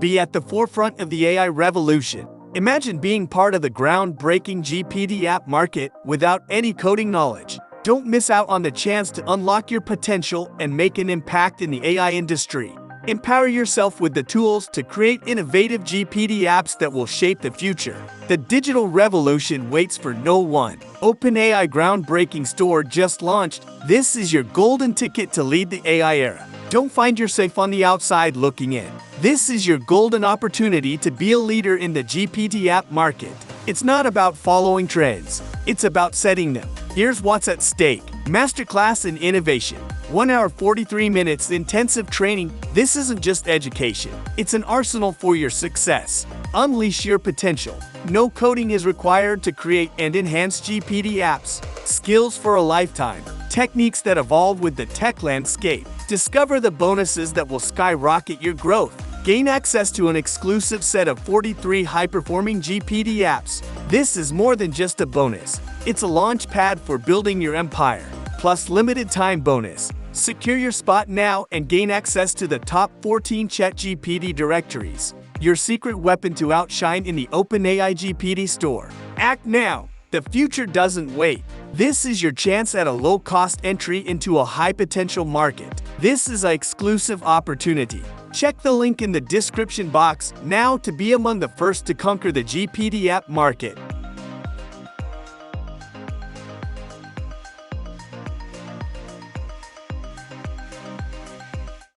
Be at the forefront of the AI revolution. Imagine being part of the groundbreaking GPT app market without any coding knowledge. Don't miss out on the chance to unlock your potential and make an impact in the AI industry. Empower yourself with the tools to create innovative GPT apps that will shape the future. The digital revolution waits for no one. OpenAI groundbreaking store just launched. This is your golden ticket to lead the AI era. Don't find yourself on the outside looking in. This is your golden opportunity to be a leader in the GPT app market. It's not about following trends. It's about setting them. Here's what's at stake. Masterclass in innovation. 1 hour 43 minutes intensive training. This isn't just education. It's an arsenal for your success. Unleash your potential. No coding is required to create and enhance GPT apps. Skills for a lifetime. Techniques that evolve with the tech landscape. Discover the bonuses that will skyrocket your growth. Gain access to an exclusive set of 43 high-performing GPT apps. This is more than just a bonus. It's a launch pad for building your empire. Plus limited time bonus. Secure your spot now and gain access to the top 14 ChatGPT directories. Your secret weapon to outshine in the OpenAI GPT store. Act now. The future doesn't wait. This is your chance at a low-cost entry into a high-potential market. This is an exclusive opportunity. Check the link in the description box now to be among the first to conquer the GPT app market.